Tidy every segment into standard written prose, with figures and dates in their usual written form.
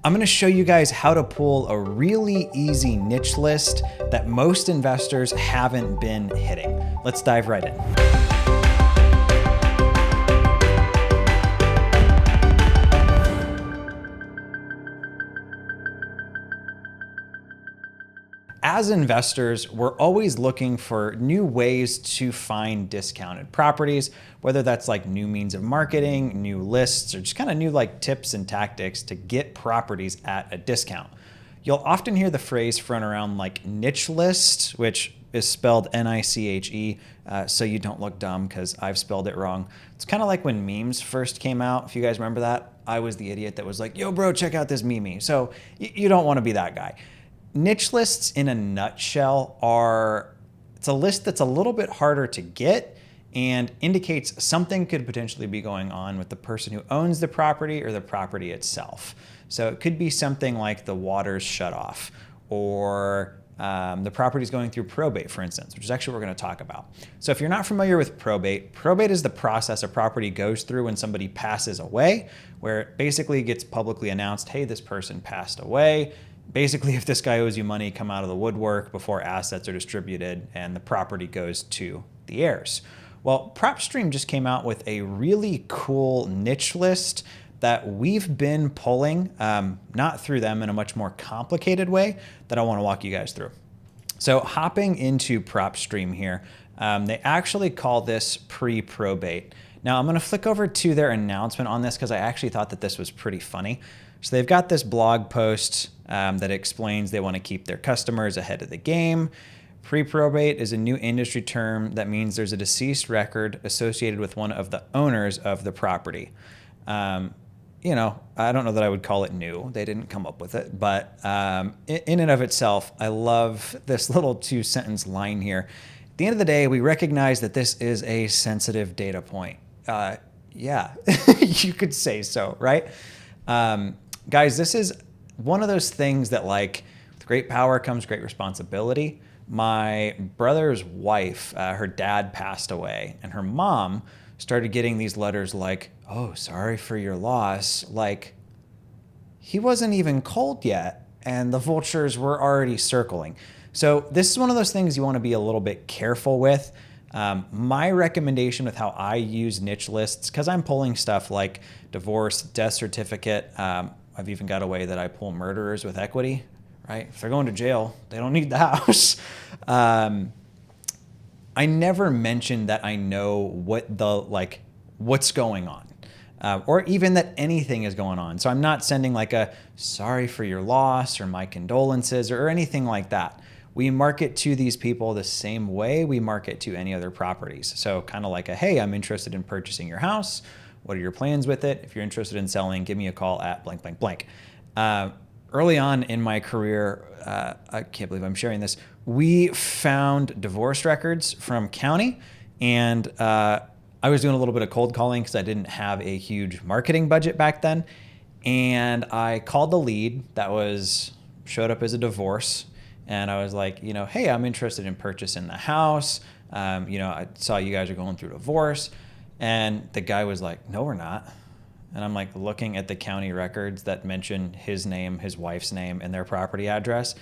I'm gonna show you guys how to pull a really easy niche list that most investors haven't been hitting. Let's dive right in. As investors, we're always looking for new ways to find discounted properties, whether that's like new means of marketing, new lists, or just kind of new like tips and tactics to get properties at a discount. You'll often hear the phrase thrown around like niche list, which is spelled N-I-C-H-E, so you don't look dumb because I've spelled it wrong. It's kind of like when memes first came out. If you guys remember that, I was the idiot that was like, yo bro, check out this meme. So you don't want to be that guy. Niche lists in a nutshell it's a list that's a little bit harder to get and indicates something could potentially be going on with the person who owns the property or the property itself. So it could be something like the water's shut off, or the property's going through probate, for instance, which is actually what we're going to talk about. So if you're not familiar with probate, probate is the process a property goes through when somebody passes away, where it basically gets publicly announced, hey, this person passed away. Basically, if this guy owes you money, come out of the woodwork before assets are distributed and the property goes to the heirs. Well, PropStream just came out with a really cool niche list that we've been pulling, not through them, in a much more complicated way that I want to walk you guys through. So hopping into PropStream here, they actually call this pre-probate. Now I'm going to flick over to their announcement on this because I actually thought that this was pretty funny. So they've got this blog post that explains they want to keep their customers ahead of the game. Pre-probate is a new industry term that means there's a deceased record associated with one of the owners of the property. You know, I don't know that I would call it new. They didn't come up with it, but in and of itself, I love this little 2-sentence line here. At the end of the day, we recognize that this is a sensitive data point. Yeah, you could say so, right? Guys, this is one of those things that, like, with great power comes great responsibility. My brother's wife, her dad passed away, and her mom started getting these letters like, oh, sorry for your loss. Like, he wasn't even cold yet, and the vultures were already circling. So this is one of those things you want to be a little bit careful with. My recommendation with how I use niche lists, because I'm pulling stuff like divorce, death certificate. I've even got a way that I pull murderers with equity, right? If they're going to jail, they don't need the house. I never mention that I know what's going on, or even that anything is going on. So I'm not sending like a sorry for your loss or my condolences or anything like that. We market to these people the same way we market to any other properties. So kind of like a, hey, I'm interested in purchasing your house. What are your plans with it? If you're interested in selling, give me a call at blank, blank, blank. Early on in my career, I can't believe I'm sharing this, we found divorce records from county, and I was doing a little bit of cold calling because I didn't have a huge marketing budget back then. And I called the lead that showed up as a divorce. And I was like, you know, hey, I'm interested in purchasing the house. You know, I saw you guys are going through divorce. And the guy was like, no, we're not. And I'm like looking at the county records that mention his name, his wife's name, and their property address.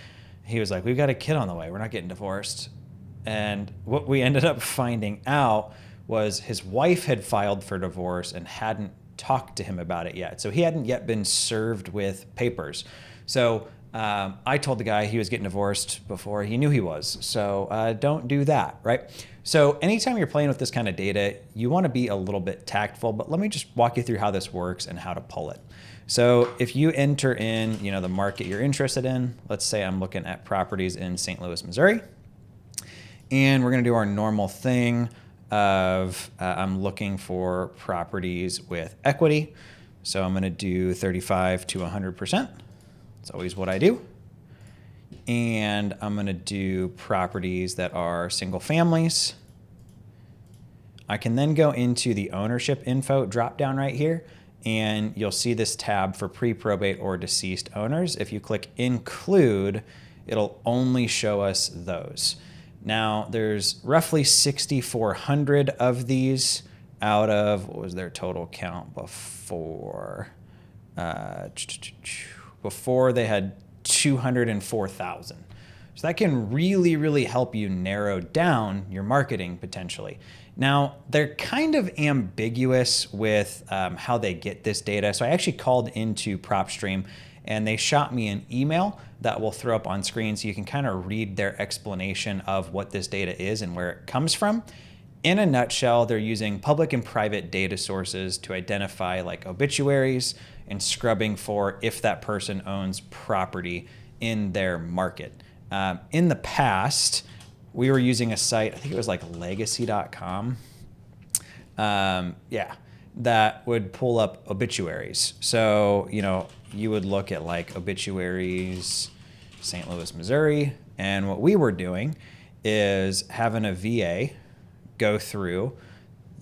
He was like, we've got a kid on the way. We're not getting divorced. And what we ended up finding out was his wife had filed for divorce and hadn't talked to him about it yet. So he hadn't yet been served with papers. So I told the guy he was getting divorced before he knew he was. So don't do that, right? So anytime you're playing with this kind of data, you want to be a little bit tactful, but let me just walk you through how this works and how to pull it. So if you enter in, you know, the market you're interested in, let's say I'm looking at properties in St. Louis, Missouri, and we're going to do our normal thing of I'm looking for properties with equity. So I'm going to do 35 to 100%. It's always what I do. And I'm going to do properties that are single families. I can then go into the ownership info drop down right here, and you'll see this tab for pre-probate or deceased owners. If you click include, it'll only show us those. Now there's roughly 6,400 of these out of, what was their total count before? before they had 204,000. So that can really, really help you narrow down your marketing potentially. Now, they're kind of ambiguous with how they get this data. So I actually called into PropStream and they shot me an email that we'll throw up on screen so you can kind of read their explanation of what this data is and where it comes from. In a nutshell, they're using public and private data sources to identify like obituaries and scrubbing for if that person owns property in their market. In the past, we were using a site, I think it was like legacy.com. That would pull up obituaries. So, you would look at like obituaries, St. Louis, Missouri. And what we were doing is having a VA go through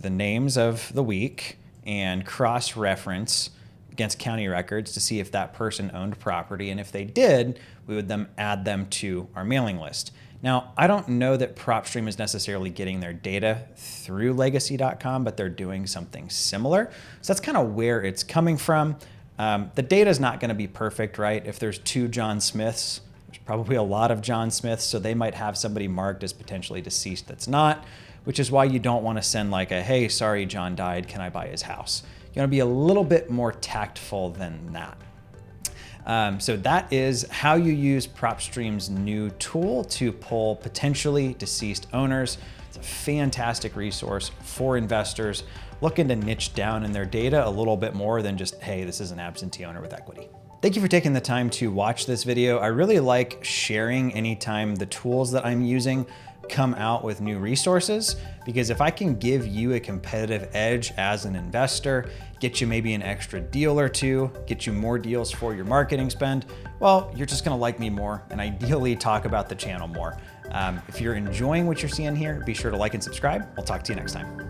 the names of the week and cross-reference against county records to see if that person owned property. And if they did, we would then add them to our mailing list. Now, I don't know that PropStream is necessarily getting their data through legacy.com, but they're doing something similar. So that's kind of where it's coming from. The data is not going to be perfect, right? If there's 2 John Smiths, there's probably a lot of John Smiths, so they might have somebody marked as potentially deceased that's not, which is why you don't want to send like a, hey, sorry, John died, can I buy his house? You want to be a little bit more tactful than that. So that is how you use PropStream's new tool to pull potentially deceased owners. It's a fantastic resource for investors looking to niche down in their data a little bit more than just, hey, this is an absentee owner with equity. Thank you for taking the time to watch this video. I really like sharing anytime the tools that I'm using come out with new resources, because if I can give you a competitive edge as an investor, get you maybe an extra deal or two, get you more deals for your marketing spend, well, you're just gonna like me more and ideally talk about the channel more. If you're enjoying what you're seeing here, be sure to like and subscribe. I'll talk to you next time.